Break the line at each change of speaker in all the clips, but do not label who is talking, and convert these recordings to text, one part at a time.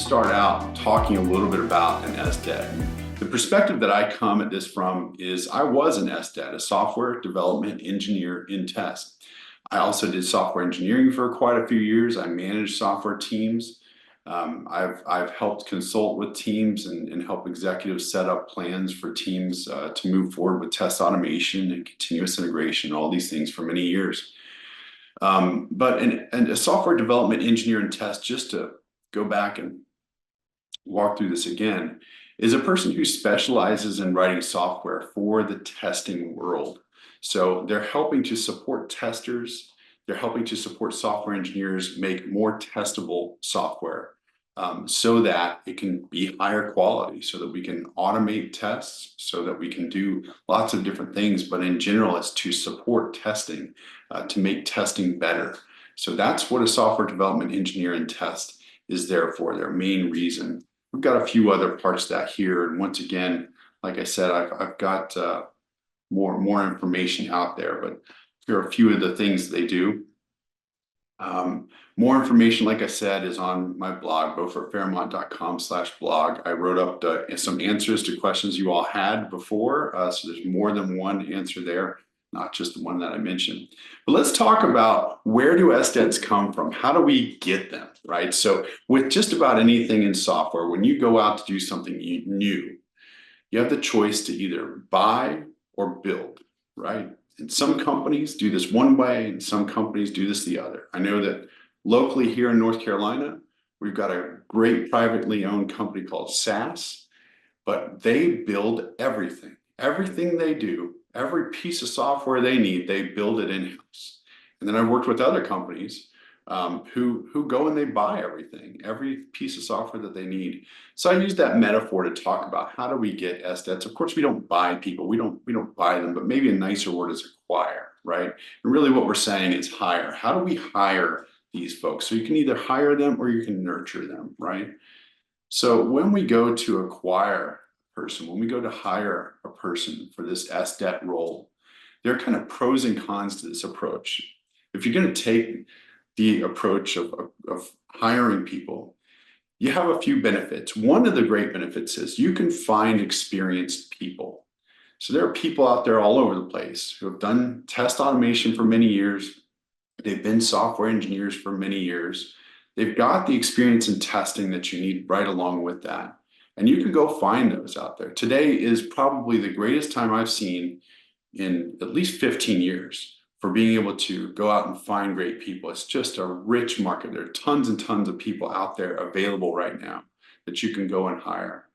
start out talking a little bit about an SDET. The perspective that I come at this from is I was an SDET, a software development engineer in test. I also did software engineering for quite a few years. I managed software teams. I've helped consult with teams and help executives set up plans for teams to move forward with test automation and continuous integration, all these things for many years. But a software development engineer in test, just to go back and walk through this again, is a person who specializes in writing software for the testing world. So they're helping to support testers. They're helping to support software engineers make more testable software so that it can be higher quality, so that we can automate tests, so that we can do lots of different things. But in general, it's to support testing, to make testing better. So that's what a software development engineer in test is there for, their main reason. We've got a few other parts of that here. And once again, like I said, I've got more information out there, but here are a few of the things they do. More information, like I said, is on my blog, beaufortfairmont.com/blog. I wrote up some answers to questions you all had before, so there's more than one answer there, not just the one that I mentioned. But let's talk about, where do SDETs come from? How do we get them, right? So with just about anything in software, when you go out to do something new, you have the choice to either buy or build, right? And some companies do this one way and some companies do this the other. I know that locally here in North Carolina, we've got a great privately owned company called SAS, but they build everything. Everything they do, every piece of software they need, they build it in-house. And then I've worked with other companies who go and they buy everything, every piece of software that they need. So I use that metaphor to talk about, how do we get SDETs? Of course, we don't buy people, we don't buy them, but maybe a nicer word is acquire, right? And really what we're saying is hire. How do we hire these folks? So you can either hire them or you can nurture them, right? So when we go to acquire a person, when we go to hire a person for this SDET role, there are kind of pros and cons to this approach. If you're going to take the approach of hiring people, you have a few benefits. One of the great benefits is you can find experienced people. So there are people out there all over the place who have done test automation for many years. They've been software engineers for many years. They've got the experience in testing that you need right along with that. And you can go find those out there. Today is probably the greatest time I've seen in at least 15 years for being able to go out and find great people. It's just a rich market. There are tons and tons of people out there available right now that you can go and hire.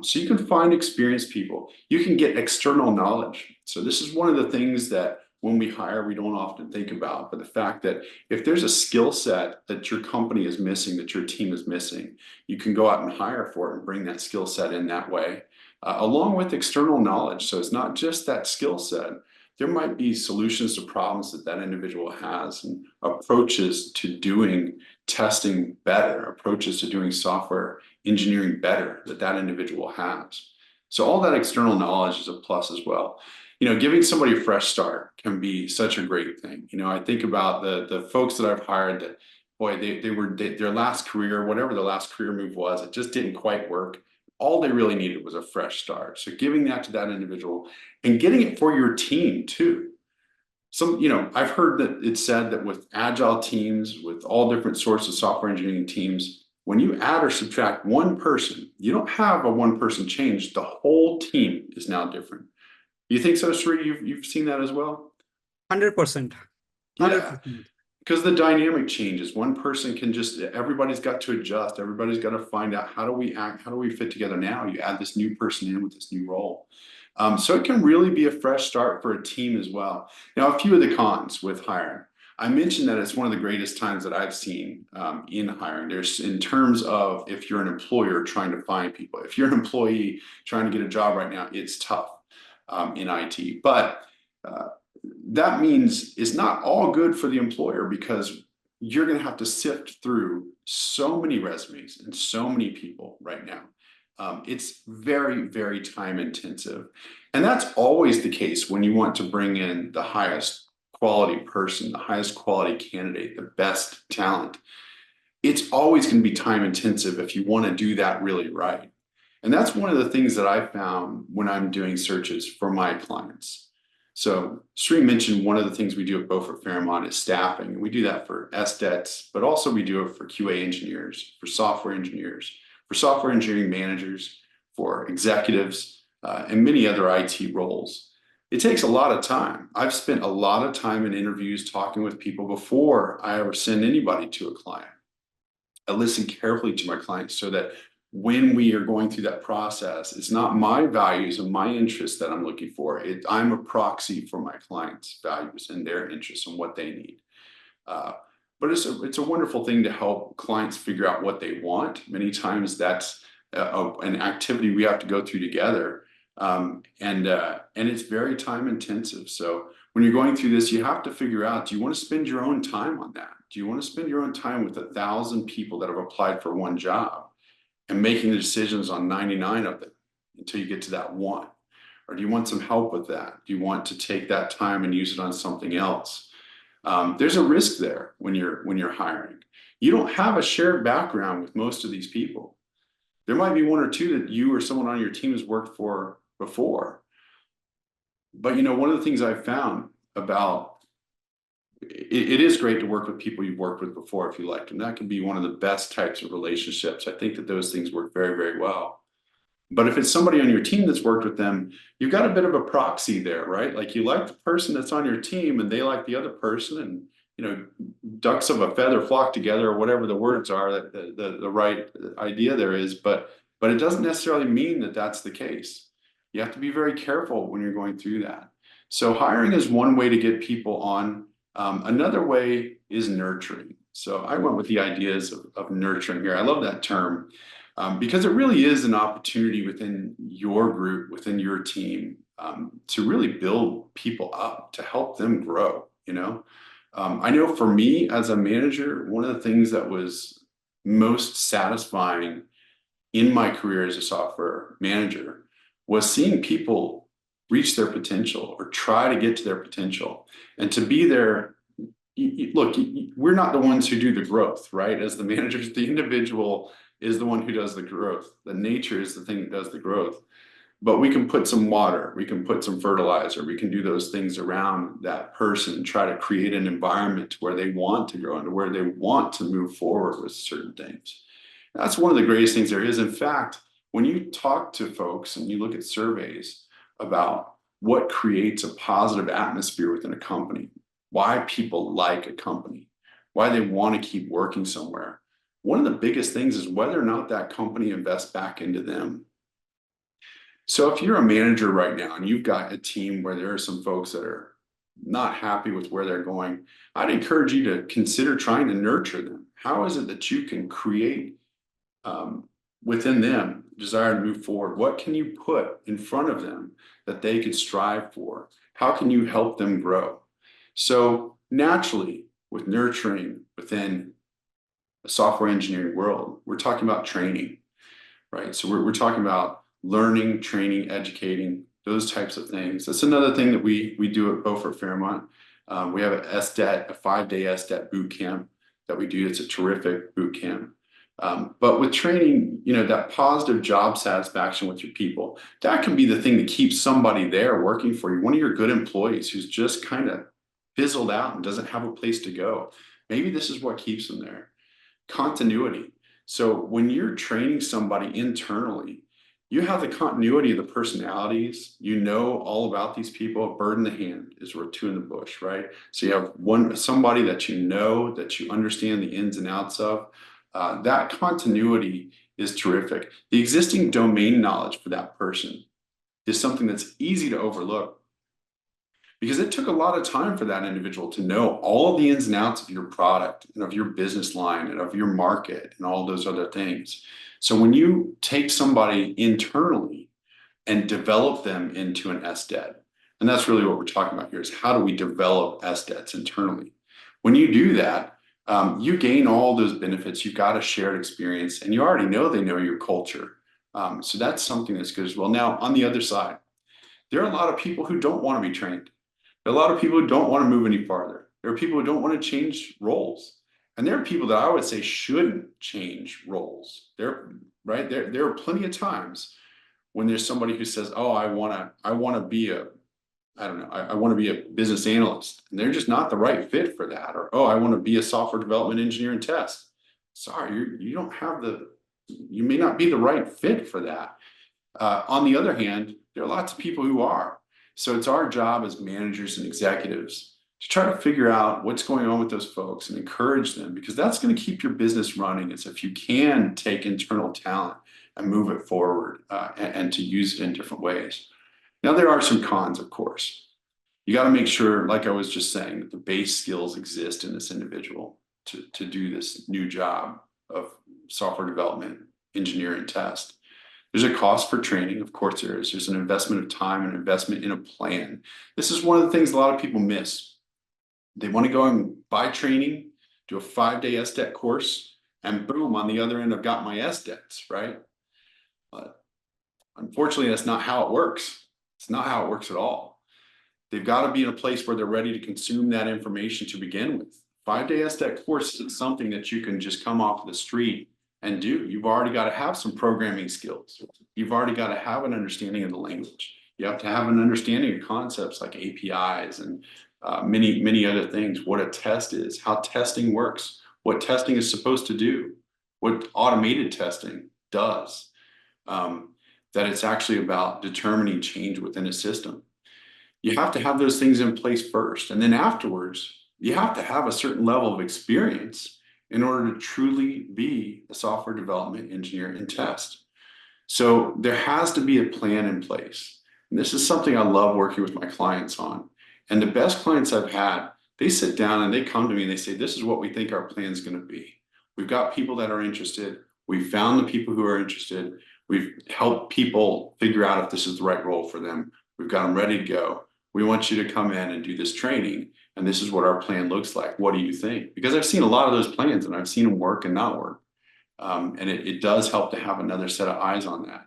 So you can find experienced people. You can get external knowledge. So this is one of the things that when we hire, we don't often think about, but the fact that if there's a skill set that your company is missing, that your team is missing, you can go out and hire for it and bring that skill set in that way, along with external knowledge. So it's not just that skill set. There might be solutions to problems that individual has, and approaches to doing testing better, approaches to doing software engineering better that individual has. So all that external knowledge is a plus as well. You know, giving somebody a fresh start can be such a great thing. You know, I think about the folks that I've hired that, boy, they were their last career, whatever their last career move was, it just didn't quite work. All they really needed was a fresh start. So giving that to that individual and getting it for your team too. You know, I've heard that it's said that with agile teams, with all different sorts of software engineering teams, when you add or subtract one person, you don't have a one-person change. The whole team is now different. You think so, Sri? You've seen that as well?
100%. 100%.
Yeah. Because the dynamic changes. One person can everybody's got to adjust. Everybody's got to find out, how do we act? How do we fit together now? You add this new person in with this new role. So it can really be a fresh start for a team as well. Now, a few of the cons with hiring. I mentioned that it's one of the greatest times that I've seen in hiring. There's, in terms of, if you're an employer trying to find people, if you're an employee trying to get a job right now, it's tough in IT. But that means it's not all good for the employer, because you're going to have to sift through so many resumes and so many people right now. It's very, very time intensive. And that's always the case when you want to bring in the highest quality person, the highest quality candidate, the best talent. it's always going to be time intensive if you want to do that really right. And that's one of the things that I found when I'm doing searches for my clients. So Sri mentioned one of the things we do at Beaufort Fairmont is staffing. And we do that for SDETs, but also we do it for QA engineers, for software engineers, for software engineering managers, for executives, and many other IT roles. It takes a lot of time. I've spent a lot of time in interviews talking with people before I ever send anybody to a client. I listen carefully to my clients so that when we are going through that process, it's not my values and my interests that I'm looking for. I'm a proxy for my clients' values and their interests and what they need. But it's a wonderful thing to help clients figure out what they want. Many times that's an activity we have to go through together. And it's very time intensive. So when you're going through this, you have to figure out, do you want to spend your own time on that? Do you want to spend your own time with 1,000 people that have applied for one job and making the decisions on 99 of them until you get to that one? Or do you want some help with that? Do you want to take that time and use it on something else? There's a risk there when you're hiring. You don't have a shared background with most of these people. There might be one or two that you or someone on your team has worked for before. But one of the things I've found about it is great to work with people you've worked with before if you like them. That can be one of the best types of relationships. I think that those things work very, very well. But if it's somebody on your team that's worked with them, you've got a bit of a proxy there, right? Like you like the person that's on your team and they like the other person, and ducks of a feather flock together, or whatever the words are, that the right idea there is, but it doesn't necessarily mean that that's the case. You have to be very careful when you're going through that. So hiring is one way to get people on. Another way is nurturing. So I went with the ideas of nurturing here. I love that term because it really is an opportunity within your group, within your team, to really build people up, to help them grow. I know for me as a manager, one of the things that was most satisfying in my career as a software manager was seeing people reach their potential or try to get to their potential, and to be there. Look, we're not the ones who do the growth, right? As the managers, the individual is the one who does the growth. The nature is the thing that does the growth. But we can put some water, we can put some fertilizer, we can do those things around that person, try to create an environment where they want to grow and where they want to move forward with certain things. That's one of the greatest things there is. In fact, when you talk to folks and you look at surveys about what creates a positive atmosphere within a company, why people like a company, why they want to keep working somewhere, one of the biggest things is whether or not that company invests back into them. So if you're a manager right now and you've got a team where there are some folks that are not happy with where they're going, I'd encourage you to consider trying to nurture them. How is it that you can create within them desire to move forward? What can you put in front of them that they could strive for? How can you help them grow? So naturally, with nurturing within a software engineering world, we're talking about training, right? So we're talking about learning, training, educating, those types of things. That's another thing that we do at Beaufort Fairmont. We have an SDET, a 5-day SDET boot camp that we do. It's a terrific boot camp. But with training, that positive job satisfaction with your people, that can be the thing that keeps somebody there working for you. One of your good employees who's just kind of fizzled out and doesn't have a place to go. Maybe this is what keeps them there. Continuity. So when you're training somebody internally, you have the continuity of the personalities. You know all about these people. A bird in the hand is worth two in the bush, right? So you have somebody that you know, that you understand the ins and outs of. That continuity is terrific. The existing domain knowledge for that person is something that's easy to overlook, because it took a lot of time for that individual to know all of the ins and outs of your product and of your business line and of your market and all those other things. So when you take somebody internally and develop them into an SDET, and that's really what we're talking about here, is how do we develop SDETs internally? When you do that, you gain all those benefits. You've got a shared experience, and you already know they know your culture. So that's something that's good as well. Now, on the other side, there are a lot of people who don't want to be trained. There are a lot of people who don't want to move any farther. There are people who don't want to change roles. And there are people that I would say shouldn't change roles. There are plenty of times when there's somebody who says, oh, I want to be a, I don't know, I want to be a business analyst, and they're just not the right fit for that. Or, oh, I want to be a software development engineer and test. Sorry, you don't have you may not be the right fit for that. On the other hand, there are lots of people who are. So it's our job as managers and executives to try to figure out what's going on with those folks and encourage them, because that's going to keep your business running. It's if you can take internal talent and move it forward and to use it in different ways. Now, there are some cons, of course. You got to make sure, like I was just saying, that the base skills exist in this individual to do this new job of software development, engineering, test. There's a cost for training, of course there is. There's an investment of time and investment in a plan. This is one of the things a lot of people miss. They want to go and buy training, do a 5-day SDET course, and boom, on the other end, I've got my SDETs, right? But unfortunately, that's not how it works. It's not how it works at all. They've got to be in a place where they're ready to consume that information to begin with. 5-day SDET course isn't something that you can just come off the street and do. You've already got to have some programming skills. You've already got to have an understanding of the language. You have to have an understanding of concepts like APIs and many other things, what a test is, how testing works, what testing is supposed to do, what automated testing does, that it's actually about determining change within a system. You have to have those things in place first. And then afterwards, you have to have a certain level of experience in order to truly be a software development engineer and test. So there has to be a plan in place. And this is something I love working with my clients on. And the best clients I've had, they sit down and they come to me and they say, this is what we think our plan is going to be. We've got people that are interested. We've found the people who are interested. We've helped people figure out if this is the right role for them. We've got them ready to go. We want you to come in and do this training. And this is what our plan looks like. What do you think? Because I've seen a lot of those plans and I've seen them work and not work. And it does help to have another set of eyes on that.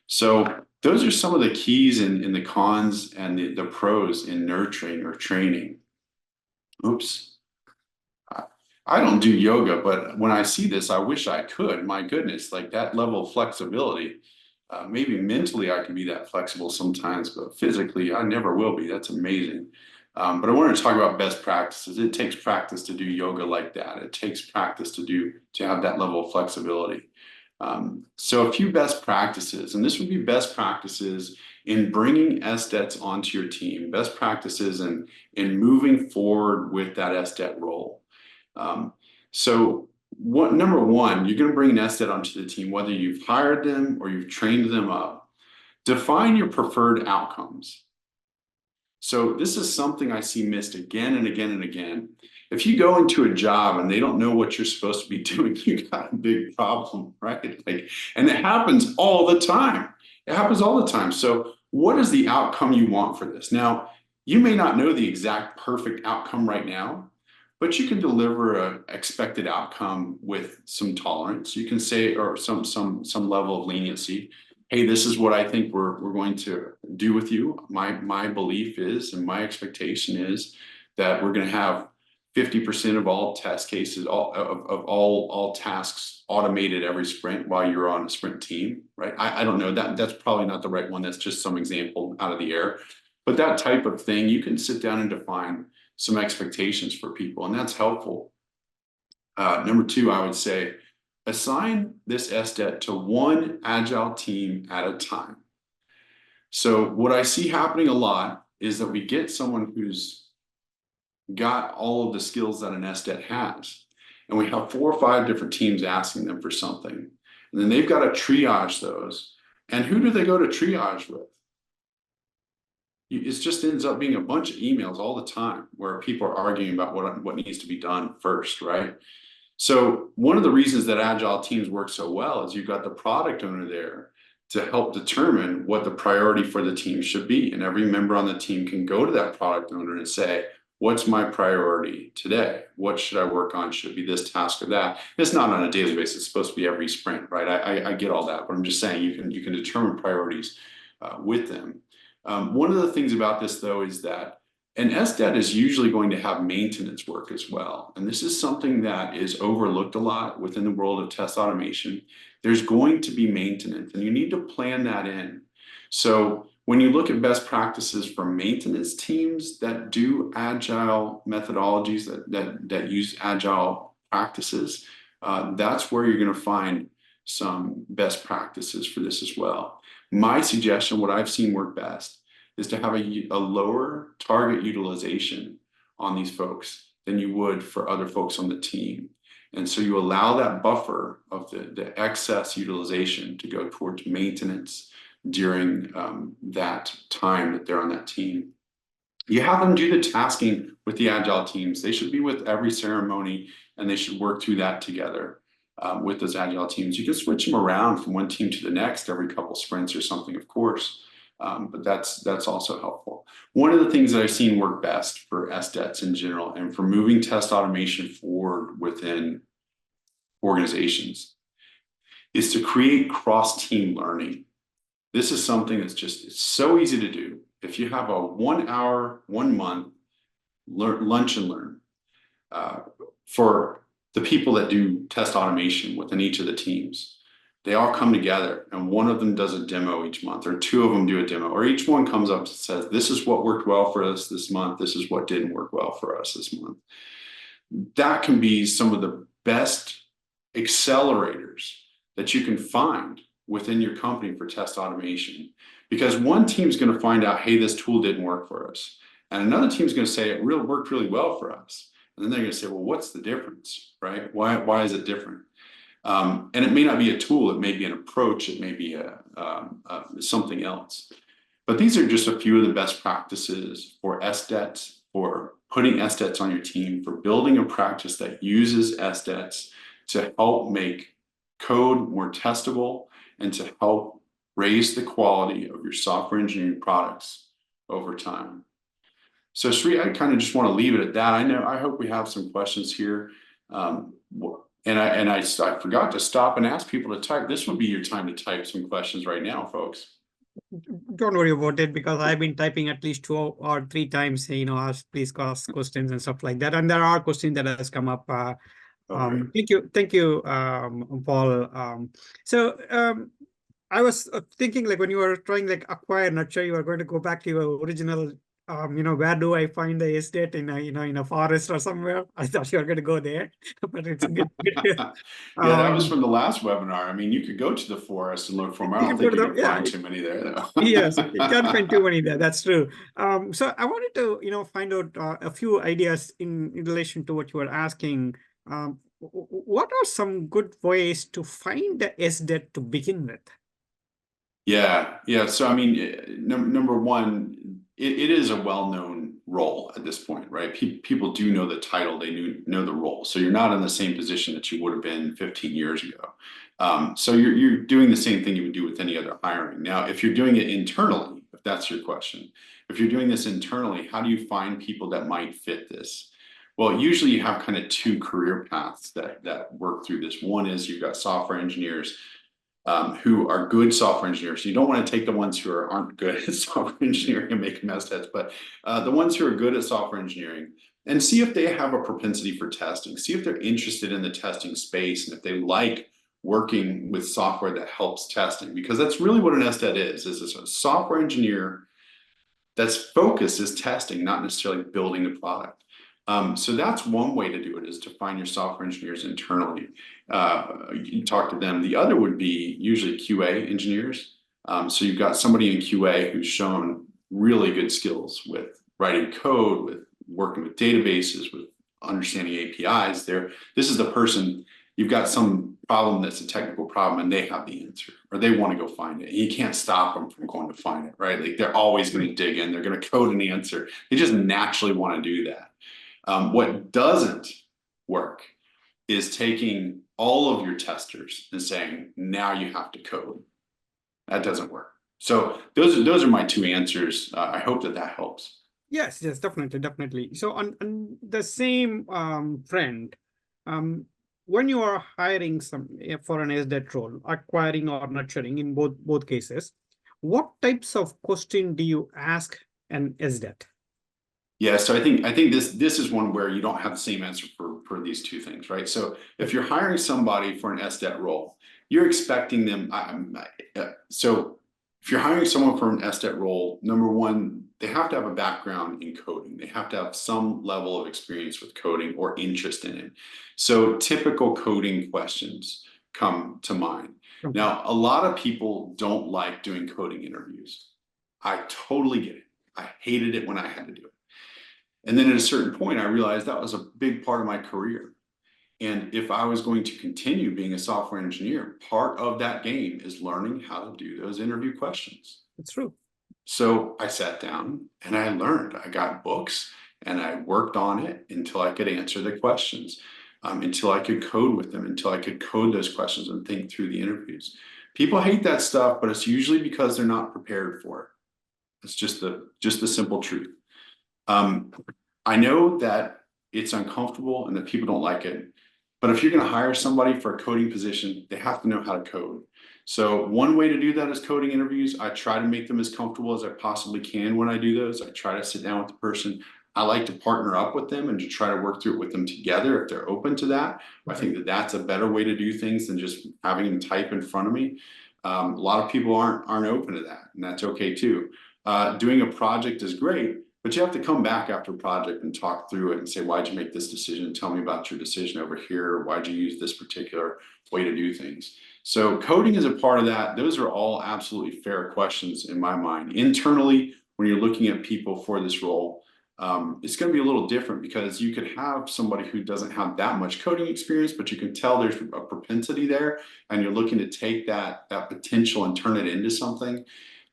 So those are some of the keys in the cons and the pros in nurturing or training. Oops. I don't do yoga, but when I see this, I wish I could. My goodness, like that level of flexibility. Maybe mentally I can be that flexible sometimes, but physically I never will be. That's amazing. But I wanted to talk about best practices. It takes practice to do yoga like that. It takes practice to have that level of flexibility. So a few best practices, and this would be best practices in bringing SDETs onto your team, best practices in moving forward with that SDET role. So number one, you're going to bring an SDET onto the team, whether you've hired them or you've trained them up. Define your preferred outcomes. So this is something I see missed again and again and again. If you go into a job and they don't know what you're supposed to be doing, you got a big problem, right? And it happens all the time. It happens all the time. So what is the outcome you want for this? Now, you may not know the exact perfect outcome right now, but you can deliver an expected outcome with some tolerance. You can say, or some level of leniency. Hey, this is what I think we're going to do with you. My belief is, and my expectation is, that we're going to have 50% of all test cases, all tasks automated every sprint while you're on a sprint team, right? I don't know, that's probably not the right one. That's just some example out of the air. But that type of thing, you can sit down and define some expectations for people, and that's helpful. Number two, I would say, assign this SDET to one agile team at a time. So what I see happening a lot is that we get someone who's got all of the skills that an SDET has, and we have 4 or 5 different teams asking them for something, and then they've got to triage those. And who do they go to triage with? It just ends up being a bunch of emails all the time where people are arguing about what needs to be done first, right? So one of the reasons that agile teams work so well is you've got the product owner there to help determine what the priority for the team should be. And every member on the team can go to that product owner and say, what's my priority today? What should I work on? Should it be this task or that? It's not on a daily basis. It's supposed to be every sprint, right? I get all that, but I'm just saying you can determine priorities with them. One of the things about this, though, is that An SDET is usually going to have maintenance work as well. And this is something that is overlooked a lot within the world of test automation. There's going to be maintenance, and you need to plan that in. So when you look at best practices for maintenance teams that do agile methodologies, that use agile practices, that's where you're going to find some best practices for this as well. My suggestion, what I've seen work best, is to have a lower target utilization on these folks than you would for other folks on the team. And so you allow that buffer of the excess utilization to go towards maintenance during that time that they're on that team. You have them do the tasking with the agile teams. They should be with every ceremony, and they should work through that together with those agile teams. You can switch them around from one team to the next every couple sprints or something, of course. But that's also helpful. One of the things that I've seen work best for SDETs in general and for moving test automation forward within organizations is to create cross-team learning. This is something that's it's so easy to do. If you have a 1 hour, 1 month lunch and learn for the people that do test automation within each of the teams, they all come together and one of them does a demo each month, or 2 of them do a demo, or each one comes up and says, this is what worked well for us this month. This is what didn't work well for us this month. That can be some of the best accelerators that you can find within your company for test automation, because one team is going to find out, hey, this tool didn't work for us. And another team is going to say it worked really well for us. And then they're going to say, well, what's the difference, right? Why is it different? And it may not be a tool, it may be an approach, it may be something else. But these are just a few of the best practices for SDETs, for putting SDETs on your team, for building a practice that uses SDETs to help make code more testable and to help raise the quality of your software engineering products over time. So Sri, I kind of just want to leave it at that. I hope we have some questions here. And I forgot to stop and ask people to type. This would be your time to type some questions right now, folks.
Don't worry about it, because I've been typing at least 2 or 3 times, please ask questions and stuff like that. And there are questions that has come up. Thank you, Paul. I was thinking, like, when you were trying acquire nurture, you were going to go back to your original. Where do I find the SDET in a forest or somewhere? I thought you were going to go there, but it's good.
Yeah, that was from the last webinar. I mean, you could go to the forest and look for them. I don't think you can find too many there, though.
Yes, you can't find too many there. That's true. So I wanted to, find out a few ideas in relation to what you were asking. What are some good ways to find the SDET to begin with?
Yeah. So I mean, number one, it is a well-known role at this point, right? People do know the title, they know the role. So you're not in the same position that you would have been 15 years ago. So you're doing the same thing you would do with any other hiring. Now, if you're doing it internally, if that's your question, if you're doing this internally, how do you find people that might fit this? Well, usually you have kind of 2 career paths that work through this. One is you've got software engineers who are good software engineers. You don't want to take the ones who aren't good at software engineering and make them SDETs, but the ones who are good at software engineering, and see if they have a propensity for testing. See if they're interested in the testing space and if they like working with software that helps testing, because that's really what an SDET is a software engineer that's focus is testing, not necessarily building the product. So that's one way to do it, is to find your software engineers internally. You talk to them. The other would be usually QA engineers. So you've got somebody in QA who's shown really good skills with writing code, with working with databases, with understanding APIs. This is the person, you've got some problem that's a technical problem and they have the answer, or they want to go find it. You can't stop them from going to find it, right? Like, they're always going to dig in, they're going to code an answer. They just naturally want to do that. What doesn't work is taking all of your testers and saying, now you have to code. That doesn't work. So those are my 2 answers. I hope that helps.
Yes, definitely. So on the same trend, when you are hiring for an SDET role, acquiring or nurturing, in both cases, what types of question do you ask an SDET?
Yeah, so I think this is one where you don't have the same answer for these two things, right? So if you're hiring somebody for an SDET role, you're expecting them. So if you're hiring someone for an SDET role, number one, they have to have a background in coding. They have to have some level of experience with coding or interest in it. So typical coding questions come to mind.
Okay.
Now, a lot of people don't like doing coding interviews. I totally get it. I hated it when I had to do it. And then at a certain point, I realized that was a big part of my career. And if I was going to continue being a software engineer, part of that game is learning how to do those interview questions.
It's true.
So I sat down and I learned. I got books and I worked on it until I could answer the questions, until I could code with them, until I could code those questions and think through the interviews. People hate that stuff, but it's usually because they're not prepared for it. It's just the simple truth. I know that it's uncomfortable and that people don't like it, but if you're going to hire somebody for a coding position, they have to know how to code. So one way to do that is coding interviews. I try to make them as comfortable as I possibly can when I do those. I try to sit down with the person. I like to partner up with them and to try to work through it with them together if they're open to that. I think that that's a better way to do things than just having them type in front of me. A lot of people aren't open to that, and that's okay too. Doing a project is great, but you have to come back after a project and talk through it and say, why'd you make this decision? Tell me about your decision over here. Why'd you use this particular way to do things? So coding is a part of that. Those are all absolutely fair questions in my mind. Internally, when you're looking at people for this role, it's going to be a little different because you could have somebody who doesn't have that much coding experience, but you can tell there's a propensity there, and you're looking to take that potential and turn it into something.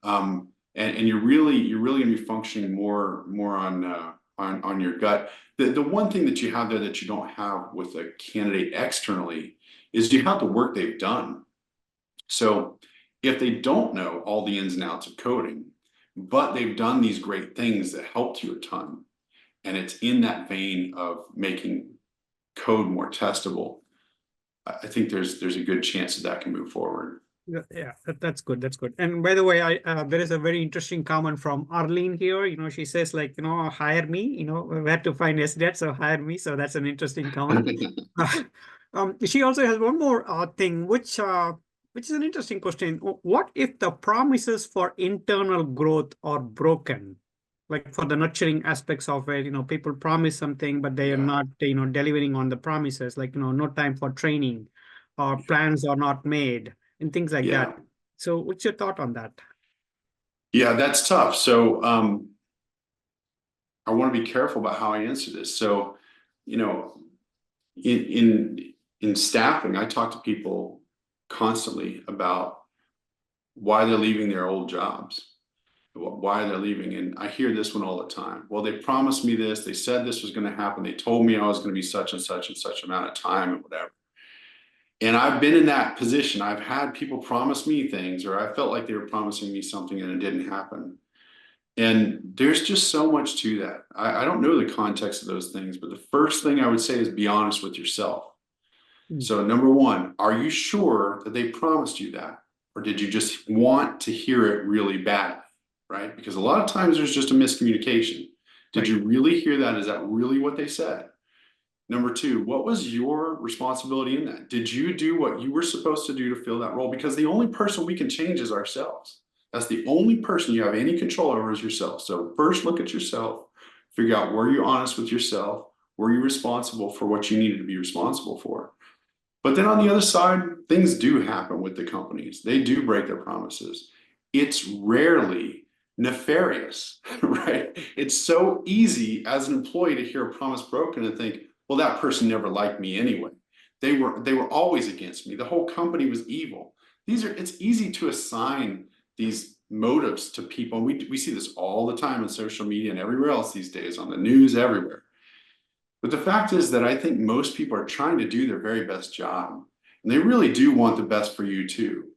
And you're really going to be functioning more on your gut. The one thing that you have there that you don't have with a candidate externally is you have the work they've done. So if they don't know all the ins and outs of coding, but they've done these great things that helped you a ton, and it's in that vein of making code more testable, I think there's a good chance that can move forward.
Yeah, that's good. That's good. And by the way, there is a very interesting comment from Arlene here. She says like, hire me, where to find SDET, so hire me. So that's an interesting comment. She also has one more thing, which is an interesting question. What if the promises for internal growth are broken? Like for the nurturing aspects of it, people promise something, but they are not, delivering on the promises, like, no time for training or plans are not made and things like that. So what's your thought on that?
Yeah, that's tough. So I want to be careful about how I answer this. So, in staffing, I talk to people constantly about why they're leaving their old jobs, why they're leaving. And I hear this one all the time. Well, they promised me this. They said this was going to happen. They told me I was going to be such and such and such amount of time and whatever. And I've been in that position. I've had people promise me things, or I felt like they were promising me something and it didn't happen. And there's just so much to that. I don't know the context of those things, but the first thing I would say is be honest with yourself. So number one, are you sure that they promised you that? Or did you just want to hear it really badly, right? Because a lot of times there's just a miscommunication. Did you really hear that? Is that really what they said? Number two, what was your responsibility in that? Did you do what you were supposed to do to fill that role? Because the only person we can change is ourselves. That's the only person you have any control over is yourself. So first look at yourself, figure out, were you honest with yourself? Were you responsible for what you needed to be responsible for? But then on the other side, things do happen with the companies. They do break their promises. It's rarely nefarious, right? It's so easy as an employee to hear a promise broken and think, well, that person never liked me anyway. They were always against me. The whole company was evil. It's easy to assign these motives to people. We see this all the time on social media and everywhere else these days, on the news, everywhere. But the fact is that I think most people are trying to do their very best job, and they really do want the best for you too.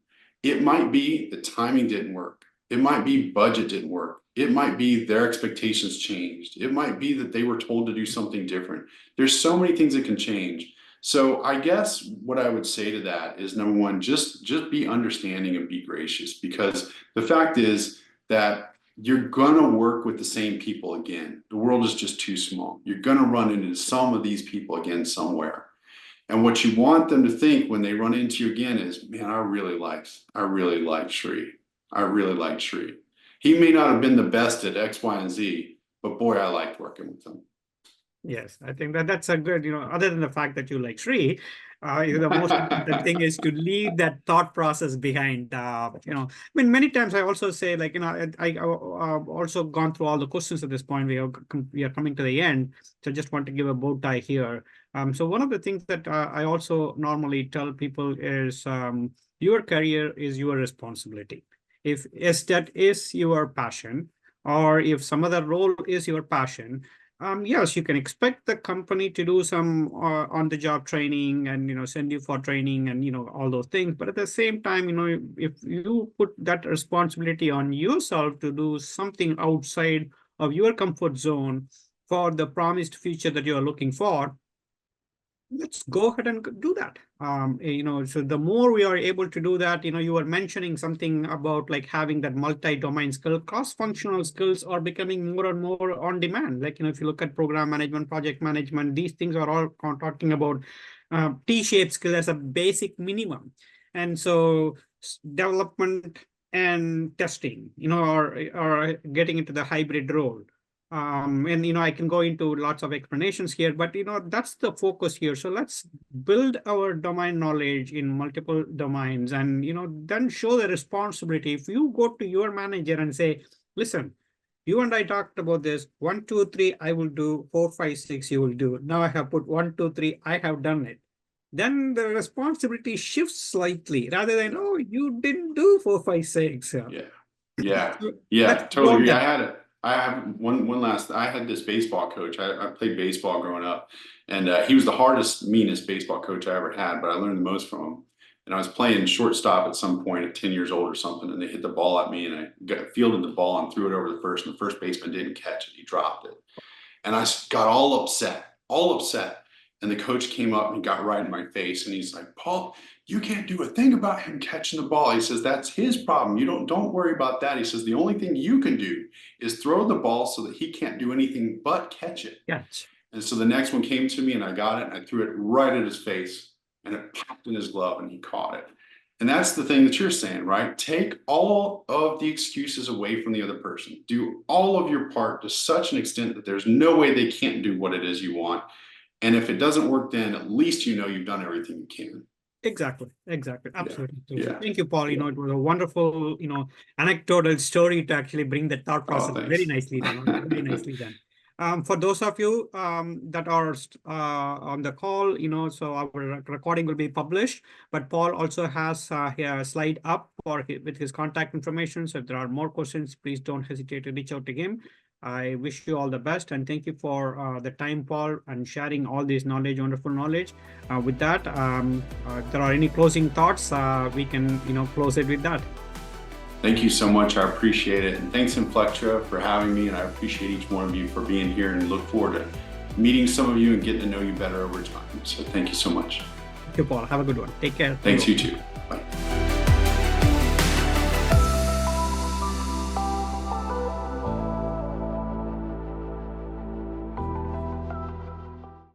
It might be the timing didn't work. It might be budget didn't work. It might be their expectations changed. It might be that they were told to do something different. There's so many things that can change. So I guess what I would say to that is, number one, just be understanding and be gracious, because the fact is that you're gonna work with the same people again. The world is just too small. You're gonna run into some of these people again somewhere. And what you want them to think when they run into you again is, man, I really like Sri. I really like Sri. He may not have been the best at X, Y, and Z, but boy, I liked working with him.
Yes, I think that's a good, other than the fact that you like Sri, the most important thing is to leave that thought process behind. I mean, many times I also say, like, I also gone through all the questions at this point. We are coming to the end, so just want to give a bow tie here. So one of the things that I also normally tell people is your career is your responsibility. If SDET is your passion, or if some other role is your passion, yes, you can expect the company to do some on-the-job training and send you for training and all those things. But at the same time, if you put that responsibility on yourself to do something outside of your comfort zone for the promised future that you are looking for, let's go ahead and do that. So the more we are able to do that, you were mentioning something about like having that multi-domain skill, cross-functional skills are becoming more and more on demand. Like, if you look at program management, project management, these things are all talking about T-shaped skill as a basic minimum. And so development and testing, are getting into the hybrid role. And I can go into lots of explanations here, but that's the focus here. So let's build our domain knowledge in multiple domains and then show the responsibility. If you go to your manager and say, listen, you and I talked about this, 1, 2, 3, I will do, 4, 5, 6, you will do. Now I have put 1, 2, 3, I have done it. Then the responsibility shifts slightly rather than, oh, you didn't do 4, 5, 6.
Yeah,
Let's
totally agree.
that.
I have one last. I had this baseball coach. I played baseball growing up, and he was the hardest, meanest baseball coach I ever had. But I learned the most from him. And I was playing shortstop at some point at 10 years old or something, and they hit the ball at me, and I fielded the ball and threw it over the first, and the first baseman didn't catch it. He dropped it, and I got all upset. And the coach came up and got right in my face, and he's like, Paul, you can't do a thing about him catching the ball. He says, that's his problem. You don't worry about that. He says, the only thing you can do is throw the ball so that he can't do anything but catch it.
Yes.
And so the next one came to me, and I got it, and I threw it right at his face, and it popped in his glove, and he caught it. And that's the thing that you're saying, right? Take all of the excuses away from the other person. Do all of your part to such an extent that there's no way they can't do what it is you want. And if it doesn't work, then at least you've done everything you can.
Exactly. Absolutely.
Yeah.
Thank you, Paul. It was a wonderful, anecdotal story to actually bring the thought process very nicely done. Very nicely done. For those of you that are on the call, so our recording will be published, but Paul also has a slide up with his contact information. So if there are more questions, please don't hesitate to reach out to him. I wish you all the best, and thank you for the time, Paul, and sharing all this knowledge, wonderful knowledge. With that, if there are any closing thoughts, we can close it with that.
Thank you so much. I appreciate it. And thanks, Inflectra, for having me. And I appreciate each one of you for being here, and look forward to meeting some of you and getting to know you better over time. So thank you so much.
Thank you, Paul. Have a good one. Take care.
Thanks, you too.